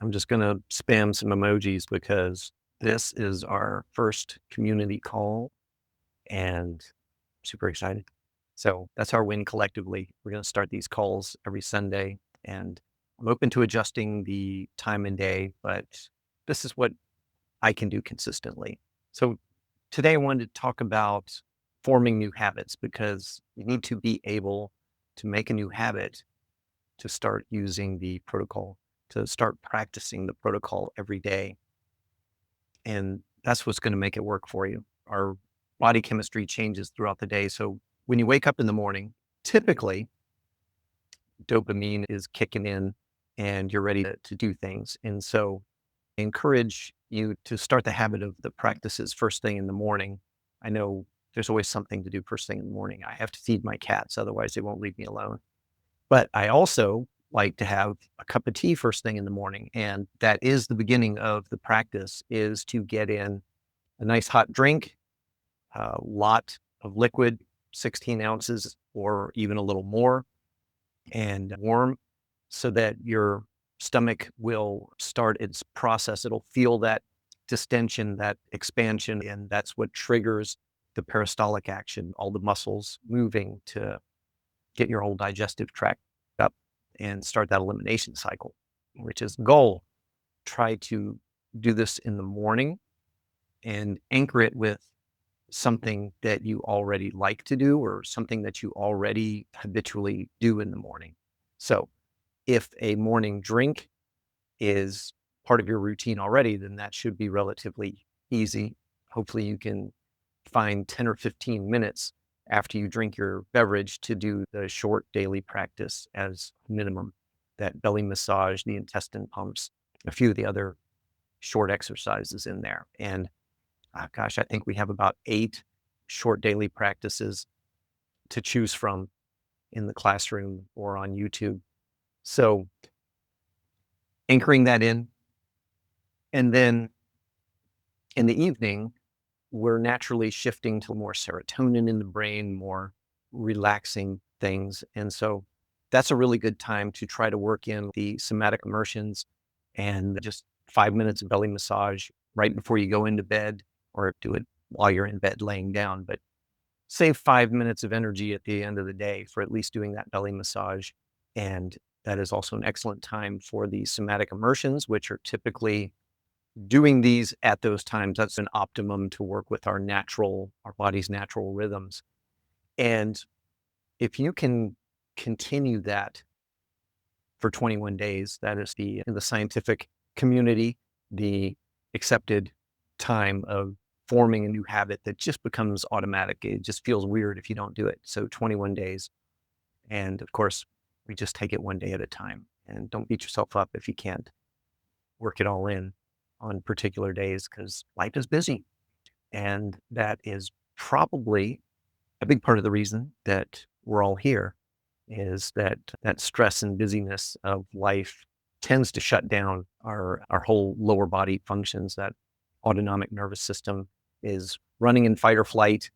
I'm just going to spam some emojis because this is our first community call and super excited. So that's our win collectively. We're going to start these calls every Sunday and I'm open to adjusting the time and day, but this is what I can do consistently. So today I wanted to talk about forming new habits because you need to be able to make a new habit to start using the protocol, to start practicing the protocol every day. And that's what's going to make it work for you. Our body chemistry changes throughout the day. So when you wake up in the morning, typically dopamine is kicking in and you're ready to do things. And so I encourage you to start the habit of the practices first thing in the morning. I know there's always something to do first thing in the morning. I have to feed my cats, otherwise they won't leave me alone. But I also like to have a cup of tea first thing in the morning, and that is the beginning of the practice, is to get in a nice hot drink, a lot of liquid, 16 ounces or even a little more, and warm so that your stomach will start its process. It'll feel that distension, that expansion, and that's what triggers the peristaltic action, all the muscles moving to get your whole digestive tract up and start that elimination cycle, which is the goal. Try to do this in the morning and anchor it with something that you already like to do or something that you already habitually do in the morning. So if a morning drink is part of your routine already, then that should be relatively easy. Hopefully you can find 10 or 15 minutes after you drink your beverage to do the short daily practice as minimum. That belly massage, the intestine pumps, a few of the other short exercises in there. And gosh, I think we have about 8 short daily practices to choose from in the classroom or on YouTube. So anchoring that in. And then in the evening, we're naturally shifting to more serotonin in the brain, more relaxing things. And so that's a really good time to try to work in the somatic immersions and just 5 minutes of belly massage right before you go into bed, or do it while you're in bed laying down. But save 5 minutes of energy at the end of the day for at least doing that belly massage. And that is also an excellent time for the somatic immersions, which are typically doing these at those times. That's an optimum to work with our body's natural rhythms. And if you can continue that for 21 days, that is in the scientific community, the accepted time of forming a new habit that just becomes automatic. It just feels weird if you don't do it. So 21 days. And of course, we just take it one day at a time, and don't beat yourself up if you can't work it all in on particular days, because life is busy. And that is probably a big part of the reason that we're all here, is that stress and busyness of life tends to shut down our whole lower body functions. That autonomic nervous system is running in fight or flight,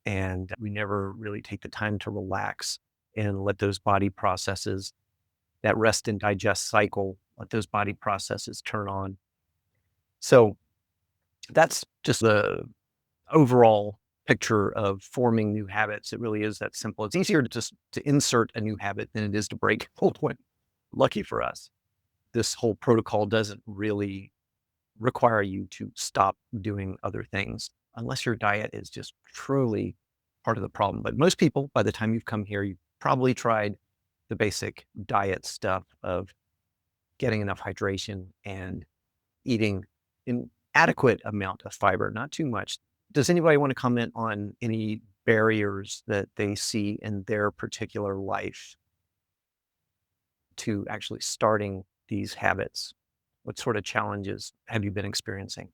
and we never really take the time to relax and let those body processes, that rest and digest cycle, let those body processes turn on. So that's just the overall picture of forming new habits. It really is that simple. It's easier to just to insert a new habit than it is to break an old one. Lucky for us, this whole protocol doesn't really require you to stop doing other things unless your diet is just truly part of the problem. But most people, by the time you've come here, you've probably tried the basic diet stuff of getting enough hydration and eating an adequate amount of fiber, not too much. Does anybody want to comment on any barriers that they see in their particular life to actually starting these habits? What sort of challenges have you been experiencing?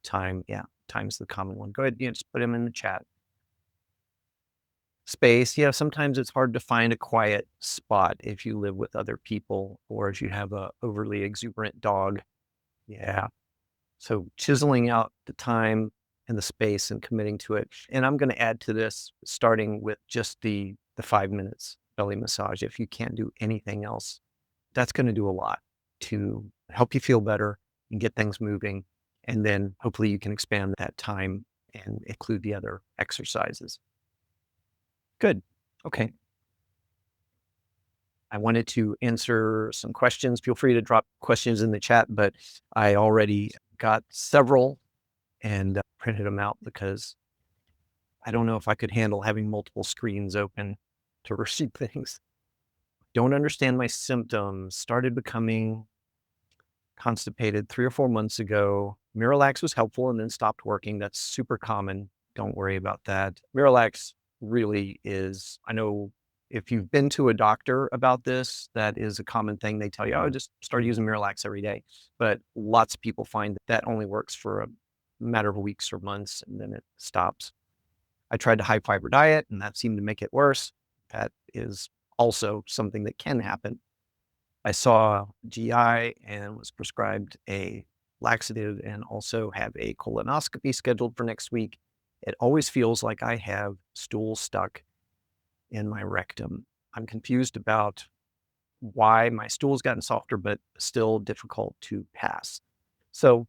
Time, yeah, time's the common one. Go ahead, just put them in the chat. Space, yeah, sometimes it's hard to find a quiet spot if you live with other people or if you have a overly exuberant dog. Yeah. So chiseling out the time and the space and committing to it. And I'm going to add to this, starting with just the 5 minutes belly massage. If you can't do anything else, that's going to do a lot to help you feel better and get things moving. And then hopefully you can expand that time and include the other exercises. Good. Okay. I wanted to answer some questions. Feel free to drop questions in the chat, but I already got several and printed them out because I don't know if I could handle having multiple screens open to receive things. Don't understand my symptoms. Started becoming constipated 3 or 4 months ago. Miralax was helpful and then stopped working. That's super common. Don't worry about that. Miralax really is, I know if you've been to a doctor about this, that is a common thing. They tell you, oh, just start using Miralax every day. But lots of people find that that only works for a matter of weeks or months and then it stops. I tried a high fiber diet and that seemed to make it worse. That is also something that can happen. I saw GI and was prescribed a laxative and also have a colonoscopy scheduled for next week. It always feels like I have stool stuck in my rectum. I'm confused about why my stool's gotten softer, but still difficult to pass. So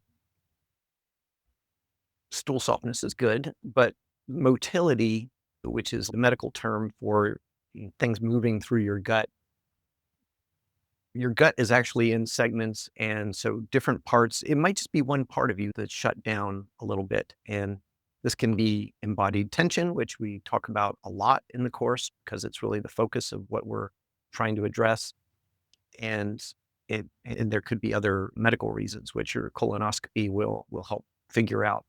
stool softness is good, but motility, which is the medical term for things moving through your gut is actually in segments. And so different parts, it might just be one part of you that's shut down a little bit. And this can be embodied tension, which we talk about a lot in the course because it's really the focus of what we're trying to address. And and there could be other medical reasons, which your colonoscopy will help figure out.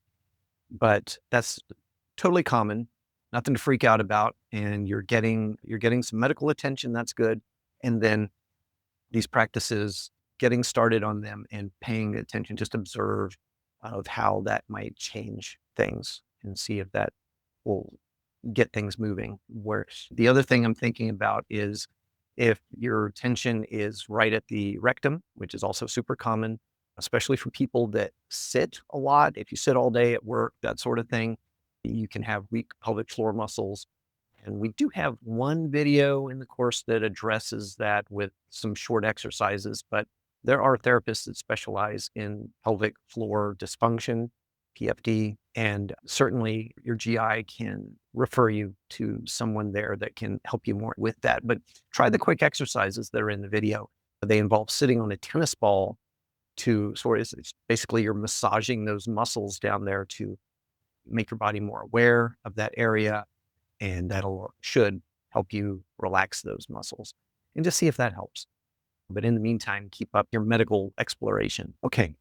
But that's totally common, nothing to freak out about. And you're getting some medical attention. That's good. And then these practices, getting started on them and paying attention, just observe of how that might change things and see if that will get things moving. Where the other thing I'm thinking about is if your tension is right at the rectum, which is also super common, especially for people that sit a lot. If you sit all day at work, that sort of thing, you can have weak pelvic floor muscles. And we do have one video in the course that addresses that with some short exercises, but there are therapists that specialize in pelvic floor dysfunction, PFD, and certainly your GI can refer you to someone there that can help you more with that. But try the quick exercises that are in the video. They involve sitting on a tennis ball to sort of, it's basically you're massaging those muscles down there to make your body more aware of that area and that'll should help you relax those muscles and just see if that helps. But in the meantime, keep up your medical exploration. Okay.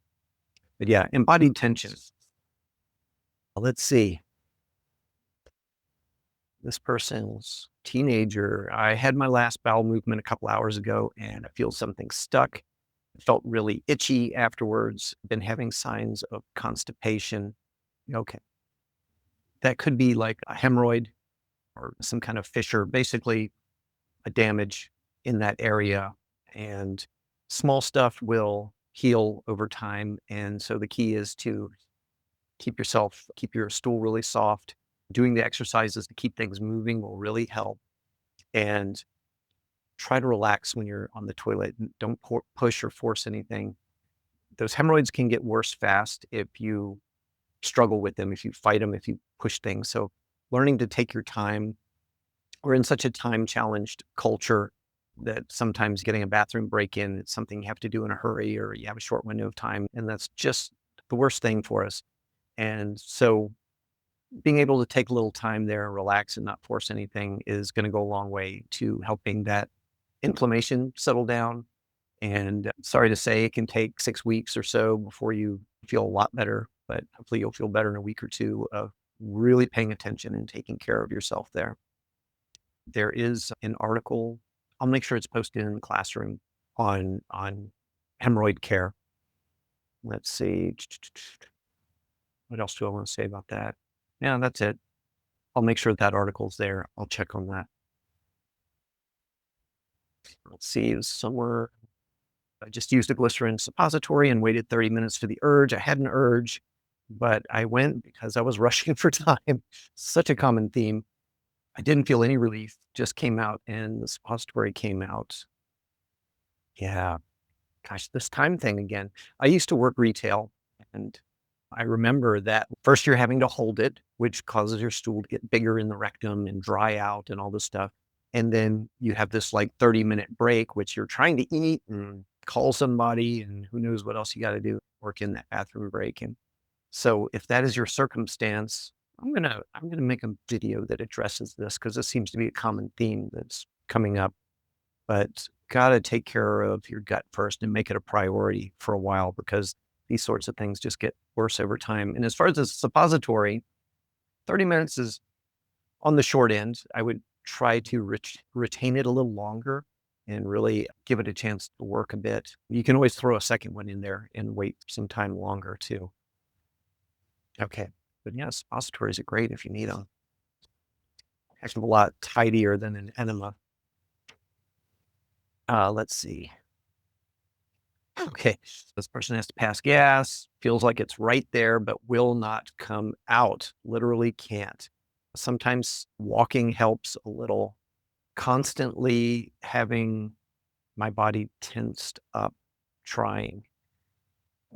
But yeah, embodied tension. Let's see. This person's teenager. I had my last bowel movement a couple hours ago and I feel something stuck. Felt really itchy afterwards. Been having signs of constipation. Okay. That could be like a hemorrhoid or some kind of fissure. Basically, a damage in that area and small stuff will heal over time. And so the key is to keep your stool really soft. Doing the exercises to keep things moving will really help. And try to relax when you're on the toilet. Don't push or force anything. Those hemorrhoids can get worse fast if you struggle with them, if you fight them, if you push things. So learning to take your time. We're in such a time challenged culture that sometimes getting a bathroom break in, it's something you have to do in a hurry or you have a short window of time. And that's just the worst thing for us. And so being able to take a little time there and relax and not force anything is going to go a long way to helping that inflammation settle down. And sorry to say, it can take 6 weeks or so before you feel a lot better, but hopefully you'll feel better in a week or two of really paying attention and taking care of yourself there. There is an article, I'll make sure it's posted in the classroom on hemorrhoid care. Let's see. What else do I want to say about that? Yeah, that's it. I'll make sure that article's there. I'll check on that. Let's see, it was somewhere. I just used a glycerin suppository and waited 30 minutes for the urge. I had an urge, but I went because I was rushing for time. Such a common theme. I didn't feel any relief, just came out and the suppository came out. Yeah. Gosh, this time thing again. I used to work retail, and I remember that first you're having to hold it, which causes your stool to get bigger in the rectum and dry out and all this stuff. And then you have this like 30-minute break, which you're trying to eat and call somebody and who knows what else you got to do, work in that bathroom break. And so if that is your circumstance, I'm gonna make a video that addresses this because this seems to be a common theme that's coming up. But gotta take care of your gut first and make it a priority for a while because these sorts of things just get worse over time. And as far as the suppository, 30 minutes is on the short end. I would try to retain it a little longer and really give it a chance to work a bit. You can always throw a second one in there and wait some time longer too. Okay. But yeah, suppositories are great if you need them. Heck of a lot tidier than an enema. Let's see. Okay. This person has to pass gas, feels like it's right there, but will not come out. Literally can't. Sometimes walking helps a little. Constantly having my body tensed up, trying.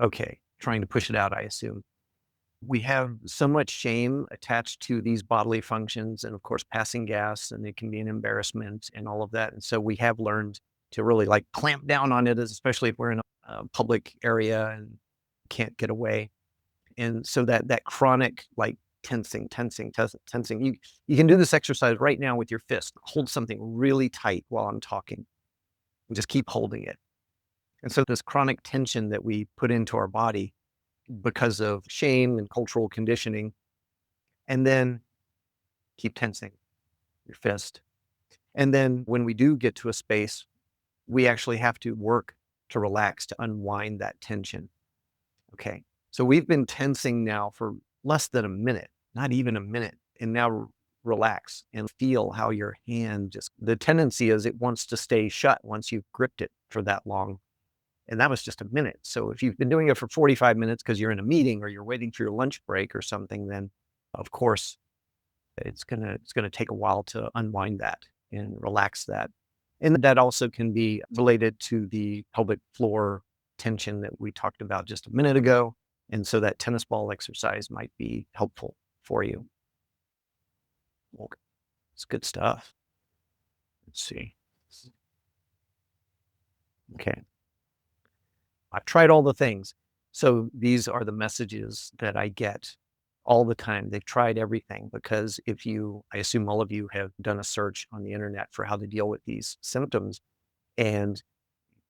Okay. Trying to push it out, I assume. We have so much shame attached to these bodily functions and of course passing gas and it can be an embarrassment and all of that. And so we have learned to really like clamp down on it, especially if we're in a public area and can't get away. And so that chronic like tensing. You can do this exercise right now with your fist. Hold something really tight while I'm talking and just keep holding it. And so this chronic tension that we put into our body because of shame and cultural conditioning, and then keep tensing your fist. And then when we do get to a space, we actually have to work to relax, to unwind that tension. Okay. So we've been tensing now for less than a minute, not even a minute. And now relax and feel how your hand just, the tendency is it wants to stay shut once you've gripped it for that long. And that was just a minute. So if you've been doing it for 45 minutes because you're in a meeting or you're waiting for your lunch break or something, then of course it's gonna take a while to unwind that and relax that. And that also can be related to the pelvic floor tension that we talked about just a minute ago. And so that tennis ball exercise might be helpful for you. Okay, it's good stuff. Let's see. Okay. I've tried all the things. So these are the messages that I get all the time. They've tried everything because I assume all of you have done a search on the internet for how to deal with these symptoms and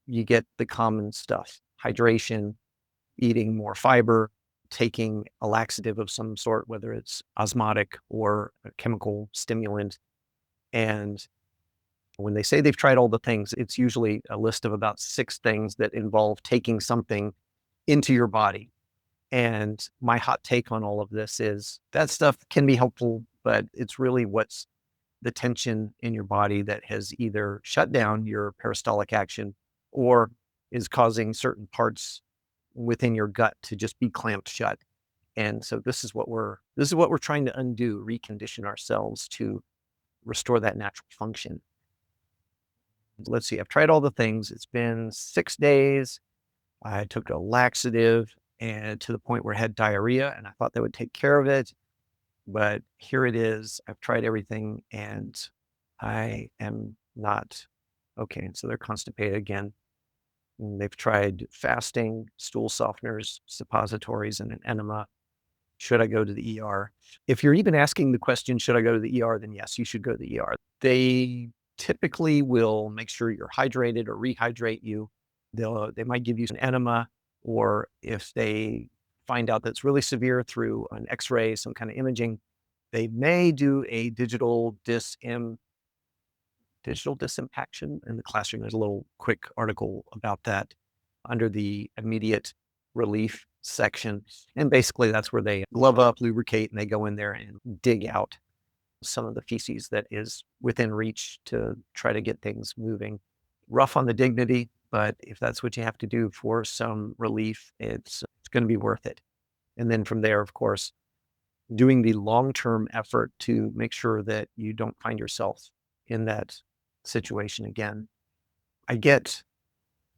you get the common stuff, hydration, eating more fiber, taking a laxative of some sort, whether it's osmotic or a chemical stimulant. And when they say they've tried all the things, it's usually a list of about 6 things that involve taking something into your body. And my hot take on all of this is that stuff can be helpful, but it's really what's the tension in your body that has either shut down your peristaltic action or is causing certain parts within your gut to just be clamped shut. And so this is what we're trying to undo, recondition ourselves to restore that natural function. Let's see, I've tried all the things. It's been 6 days. I took a laxative and to the point where I had diarrhea and I thought that would take care of it. But here it is. I've tried everything and I am not okay. So they're constipated again. And they've tried fasting, stool softeners, suppositories, and an enema. Should I go to the ER? If you're even asking the question, should I go to the ER? Then yes, you should go to the ER. They typically will make sure you're hydrated or rehydrate you. They might give you an enema, or if they find out that's really severe through an X-ray, some kind of imaging, they may do a digital disimpaction in the classroom. There's a little quick article about that under the immediate relief section. And basically that's where they glove up, lubricate, and they go in there and dig out some of the feces that is within reach to try to get things moving. Rough on the dignity, but if that's what you have to do for some relief, it's going to be worth it. And then from there, of course, doing the long-term effort to make sure that you don't find yourself in that situation again. I get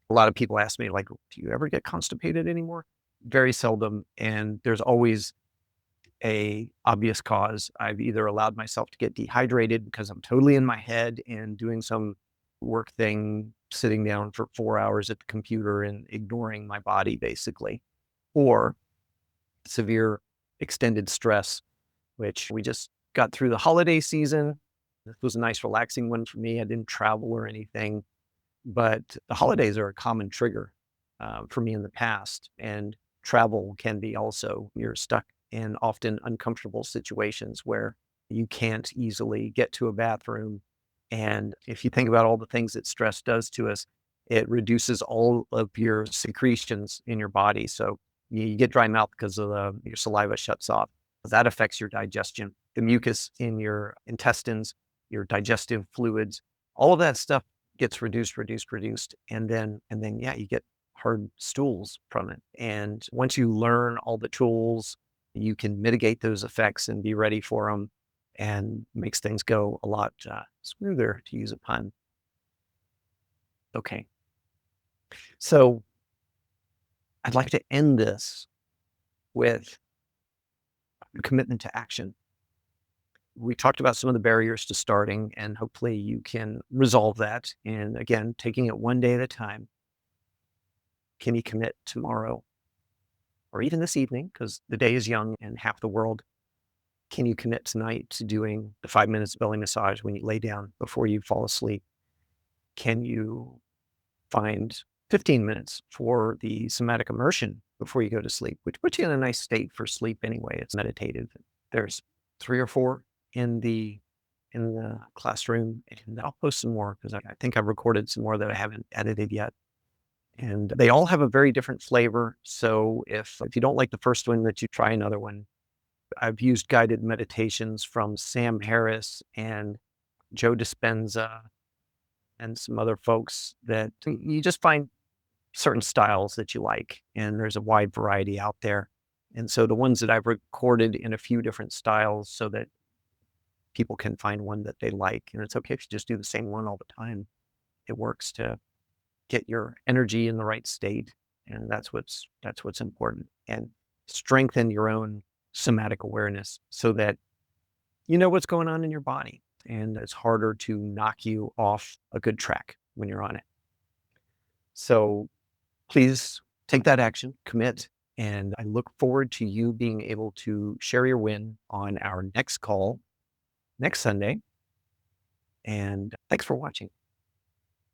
A lot of people ask me, like, do you ever get constipated anymore? Very seldom. And there's always a obvious cause. I've either allowed myself to get dehydrated because I'm totally in my head and doing some work thing, sitting down for 4 hours at the computer and ignoring my body basically, or severe extended stress, which we just got through the holiday season. This was a nice relaxing one for me. I didn't travel or anything, but the holidays are a common trigger for me in the past. And travel can be also, you're stuck in often uncomfortable situations where you can't easily get to a bathroom. And if you think about all the things that stress does to us, it reduces all of your secretions in your body. So you get dry mouth because of your saliva shuts off. That affects your digestion, the mucus in your intestines, your digestive fluids, all of that stuff gets reduced, and then yeah, you get hard stools from it. And once you learn all the tools, you can mitigate those effects and be ready for them, and makes things go a lot smoother, to use a pun. Okay, so I'd like to end this with a commitment to action. We talked about some of the barriers to starting, and hopefully you can resolve that. And again, taking it one day at a time. Can you commit tomorrow or even this evening? Because the day is young and half the world. Can you commit tonight to doing the 5 minutes belly massage when you lay down before you fall asleep? Can you find 15 minutes for the somatic immersion before you go to sleep, which puts you in a nice state for sleep anyway? It's meditative. There's 3 or 4 in the classroom, and I'll post some more because I think I've recorded some more that I haven't edited yet. And they all have a very different flavor. So if you don't like the first one, that you try another one. I've used guided meditations from Sam Harris and Joe Dispenza and some other folks that you just find certain styles that you like, and there's a wide variety out there. And so the ones that I've recorded in a few different styles so that people can find one that they like. And it's okay if you just do the same one all the time. It works to get your energy in the right state, and that's what's important. And strengthen your own somatic awareness so that you know what's going on in your body, and it's harder to knock you off a good track when you're on it. So please take that action, commit, and I look forward to you being able to share your win on our next call next Sunday. And thanks for watching.